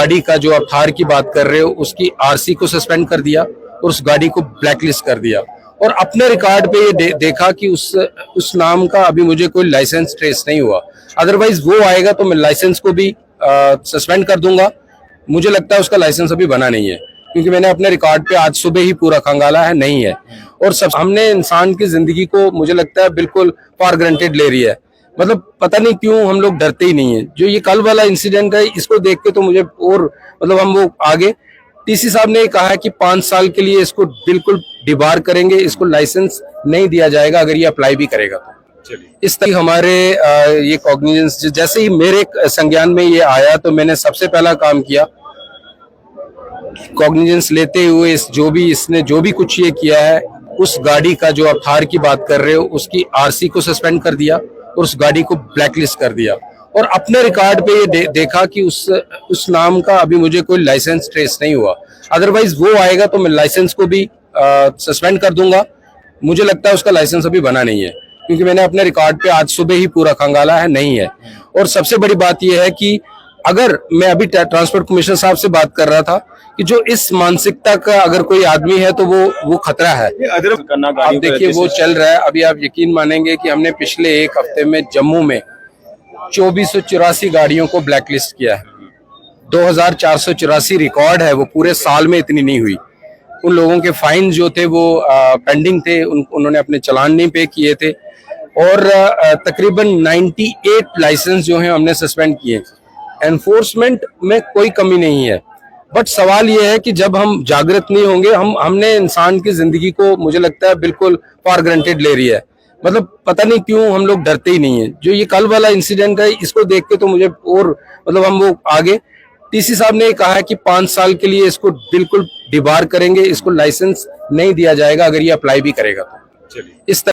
गाड़ी का, जो आप थार की बात कर रहे हो, उसकी आरसी को सस्पेंड कर दिया और उस गाड़ी को ब्लैकलिस्ट कर दिया। और अपने रिकॉर्ड पे ये देखा कि उस नाम का अभी मुझे कोई लाइसेंस ट्रेस नहीं हुआ। अदरवाइज वो आएगा तो मैं लाइसेंस को भी सस्पेंड कर दूंगा। मुझे लगता है उसका लाइसेंस अभी बना नहीं है, क्योंकि मैंने अपने रिकॉर्ड पे आज सुबह ही पूरा खंगाला है, नहीं है। और सब हमने इंसान की जिंदगी को, मुझे लगता है, बिल्कुल फॉर ग्रांटेड ले रही है। मतलब पता नहीं क्यों हम लोग डरते ही नहीं है। जो ये कल वाला इंसिडेंट है, इसको देख के तो मुझे और मतलब हम वो आगे टीसी साहब ने कहा है कि 5 साल के लिए इसको बिल्कुल डिबार करेंगे, इसको लाइसेंस नहीं दिया जाएगा अगर ये अप्लाई भी करेगा तो। इस तरह हमारे ये कॉग्निजेंस, जैसे ही मेरे संज्ञान में ये आया तो मैंने सबसे पहला काम किया, कॉग्निजेंस लेते हुए इसने जो भी कुछ ये किया है, उस गाड़ी का, जो आप थार की बात कर रहे हो, उसकी आरसी को सस्पेंड कर दिया और उस गाड़ी को ब्लैकलिस्ट कर दिया। और अपने रिकॉर्ड पे ये देखा कि उस नाम का अभी मुझे कोई लाइसेंस ट्रेस नहीं हुआ। अदरवाइज वो आएगा तो मैं लाइसेंस को भी सस्पेंड कर दूंगा। मुझे लगता है उसका लाइसेंस अभी बना नहीं है, क्योंकि मैंने अपने रिकॉर्ड पे आज सुबह ही पूरा खंगाला है, नहीं है। और सबसे बड़ी बात यह है कि अगर मैं अभी ट्रांसपोर्ट कमिश्नर साहब से बात कर रहा था कि जो इस मानसिकता का अगर कोई आदमी है तो वो खतरा है। अब देखिए वो चल रहा है। अभी आप यकीन मानेंगे कि हमने पिछले एक हफ्ते में जम्मू में 2484 गाड़ियों को ब्लैकलिस्ट किया है। 2484 रिकॉर्ड है, वो पूरे साल में इतनी नहीं हुई। उन लोगों के फाइन जो थे वो पेंडिंग थे, उन्होंने अपने चालान नहीं पे किए थे। और तकरीबन 98 लाइसेंस जो हैं हमने सस्पेंड किए। एनफोर्समेंट में कोई कमी नहीं है, बट सवाल यह है कि जब हम जागृत नहीं होंगे, हमने इंसान की जिंदगी को, मुझे लगता है, बिल्कुल फॉर ग्रांटेड ले रही है। मतलब पता नहीं क्यों हम लोग डरते ही नहीं है। जो ये कल वाला इंसिडेंट है, इसको देख के तो मुझे और मतलब हम वो आगे टीसी साहब ने कहा है कि 5 साल के लिए इसको बिल्कुल डिबार करेंगे, इसको लाइसेंस नहीं दिया जाएगा अगर ये अप्लाई भी करेगा तो। इस